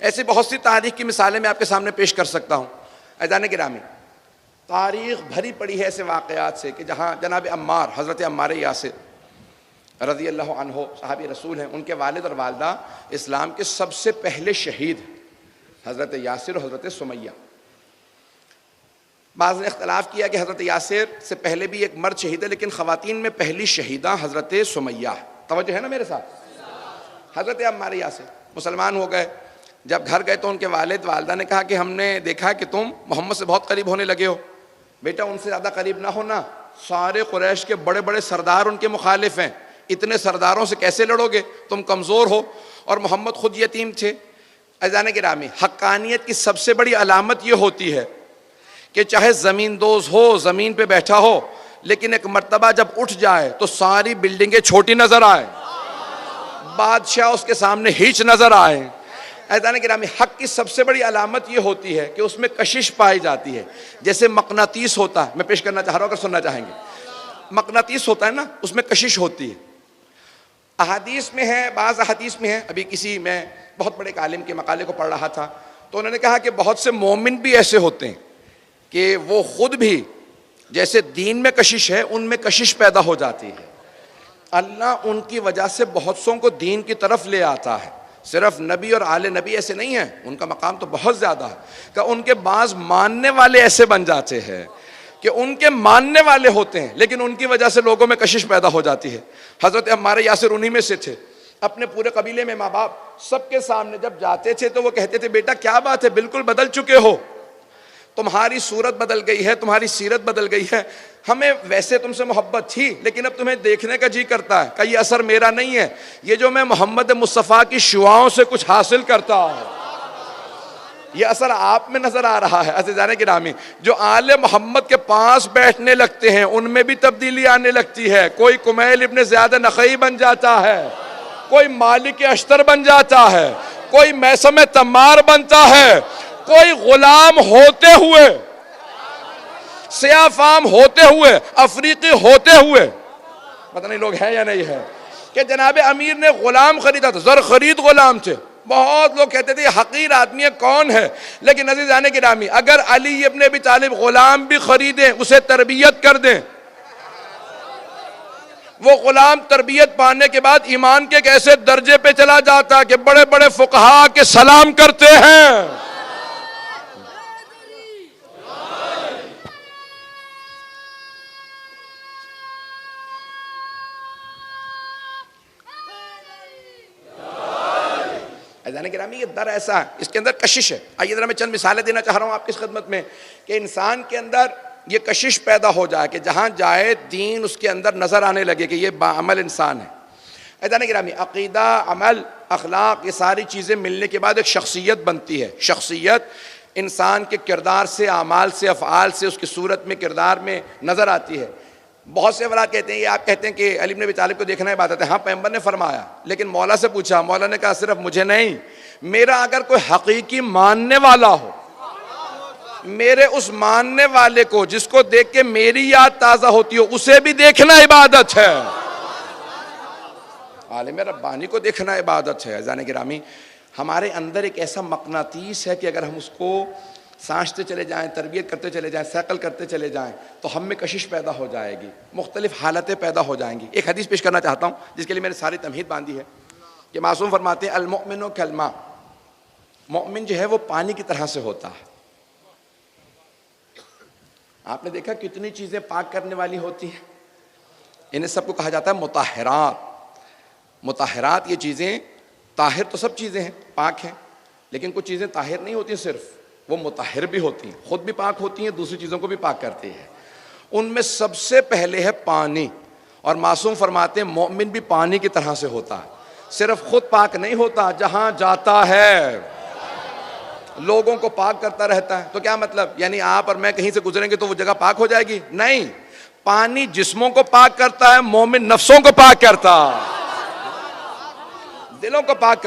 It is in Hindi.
ऐसी बहुत सी तारीख की मिसालें मैं आपके सामने पेश कर सकता हूँ। अज़ान गिरामी, तारीख भरी पड़ी है ऐसे वाक़यात से कि जहाँ जनाब अम्मार, हज़रत अम्मार यासिर रज़ी अल्लाह अन्हो सहाबी रसूल हैं, उनके वालिद और वालदा इस्लाम के सबसे पहले शहीद हज़रत यासिर और हज़रत सुमैया। बाज़ ने इख्तलाफ किया कि हज़रत यासिर से पहले भी एक मर्द शहीद है, लेकिन ख़वातीन में पहली शहीदा हज़रत सुमैया। तवज्जो है ना मेरे साथ। हज़रत अम्मार यासिर मुसलमान हो गए। जब घर गए तो उनके वालिद वालदा ने कहा कि हमने देखा कि तुम मोहम्मद से बहुत करीब होने लगे हो। बेटा, उनसे ज़्यादा करीब ना होना, सारे कुरैश के बड़े बड़े सरदार उनके मुखालिफ हैं, इतने सरदारों से कैसे लड़ोगे, तुम कमज़ोर हो। और मोहम्मद ख़ुद यतीम थे। अज़ान गिरामी, हक्कानियत की सबसे बड़ी अलामत ये होती है कि चाहे ज़मीन दोज़ हो, ज़मीन पे बैठा हो, लेकिन एक मर्तबा जब उठ जाए तो सारी बिल्डिंगें छोटी नज़र आए, बादशाह उसके सामने हिच नज़र आए। अज़ान गिरामी, हक़ की सबसे बड़ी अलामत ये होती है कि उसमें कशिश पाई जाती है। जैसे मक़नातीस होता है, मैं पेश करना चाह रहा हूँ, अगर सुनना चाहेंगे। मक़नातीस होता है ना, उसमें कशिश होती है। अहादीस में है, बाज़ अहादीस में है। अभी किसी मैं बहुत बड़े आलिम के मकाले को पढ़ रहा था, तो उन्होंने कहा कि बहुत से मोमिन भी ऐसे होते हैं कि वो ख़ुद भी जैसे दीन में कशिश है, उनमें कशिश पैदा हो जाती है। अल्लाह उनकी वजह से बहुत सौ को दीन की तरफ ले आता है। सिर्फ नबी और आले नबी ऐसे नहीं हैं, उनका मकाम तो बहुत ज़्यादा है कि उनके बाज़ मानने वाले ऐसे बन जाते हैं कि उनके मानने वाले होते हैं, लेकिन उनकी वजह से लोगों में कशिश पैदा हो जाती है। हज़रत अम्मार यासिर उन्हीं में से थे। अपने पूरे कबीले में माँ बाप सबके सामने जब जाते थे तो वो कहते थे, बेटा क्या बात है, बिल्कुल बदल चुके हो, तुम्हारी सूरत बदल गई है, तुम्हारी सीरत बदल गई है। हमें वैसे तुमसे मोहब्बत थी, लेकिन अब तुम्हें देखने का जी करता है कि ये असर मेरा नहीं है, ये जो मैं मोहम्मद मुस्तफ़ा की शुआओं से कुछ हासिल करता हूँ, ये असर आप में नजर आ रहा है। अज़ीज़ान गिरामी, जो आले मोहम्मद के पास बैठने लगते हैं उनमें भी तब्दीली आने लगती है। कोई कुमैल इब्न ज़ियाद नख़ई बन जाता है, कोई मालिक अश्तर बन जाता है, कोई मैसम तम्मार बनता है, कोई गुलाम होते हुए, सियाफाम होते हुए, अफ्रीकी होते हुए, पता नहीं लोग हैं या नहीं है, कि जनाब अमीर ने गुलाम खरीदा था, ज़र खरीद गुलाम थे। बहुत लोग कहते थे हकीर आदमी है, कौन है, लेकिन अज़ीज़ान गिरामी, अगर अली इब्न अबी तालिब गुलाम भी खरीदें, उसे तरबियत कर दें, वो गुलाम तरबियत पाने के बाद ईमान के एक ऐसे दर्जे पे चला जाता कि बड़े बड़े फुकहा के सलाम करते हैं। अज़ान गिरामी, ये दर ऐसा है, इसके अंदर कशिश है। आइए जरा मैं चंद मिसालें देना चाह रहा हूँ आपकी खिदमत में कि इंसान के अंदर ये कशिश पैदा हो जाए कि जहाँ जाए दीन उसके अंदर नज़र आने लगे कि ये बाअमल इंसान है। अज़ान गिरामी, अक़ीदा, अमल, अखलाक, ये सारी चीज़ें मिलने के बाद एक शख्सियत बनती है। शख्सियत इंसान के किरदार से, आमाल से, अफ़आल से, उसकी सूरत में, किरदार में नज़र आती है। बहुत से अफराद कहते हैं, ये आप कहते हैं कि अली इब्न अबी तालिब को देखना इबादत है। हाँ, पैगंबर ने फरमाया, लेकिन मौला से पूछा, मौला ने कहा सिर्फ मुझे नहीं, मेरा अगर कोई हकीकी मानने वाला हो, मेरे उस मानने वाले को जिसको देख के मेरी याद ताज़ा होती हो, उसे भी देखना इबादत है। आलिम रब्बानी को देखना इबादत है। अज़ान गिरामी, हमारे अंदर एक ऐसा मक़नातीस है कि अगर हम उसको सांसते चले जाएं, तरबियत करते चले जाएं, सैकल करते चले जाएं, तो हम में कशिश पैदा हो जाएगी, मुख्तलिफ हालतें पैदा हो जाएंगी। एक हदीस पेश करना चाहता हूँ जिसके लिए मैंने सारी तमहीद बांधी है कि मासूम फरमाते हैं, अल मुमिनु कल्मा, मोमिन जो है वो पानी की तरह से होता है। आपने देखा कितनी चीज़ें पाक करने वाली होती हैं, इन्हें सबको कहा जाता है मुताहिरात। मुताहिरात ये चीज़ें, ताहिर तो सब चीज़ें हैं, पाक हैं, लेकिन कुछ चीज़ें ताहिर नहीं होती, सिर्फ वो मुताहिर भी होती हैं, खुद भी पाक होती हैं, दूसरी चीज़ों को भी पाक करती है। उनमें सबसे पहले है पानी, और मासूम फरमाते हैं मोमिन भी पानी की तरह से होता है। सिर्फ खुद पाक नहीं होता, जहाँ जाता है लोगों को पाक करता रहता है। तो क्या मतलब, यानी आप और मैं कहीं से गुजरेंगे तो वो जगह पाक हो जाएगी? नहीं, पानी जिस्मों को पाक करता है, मोमिन नफ्सों को पाक करता है, दिलों को पाक करता है।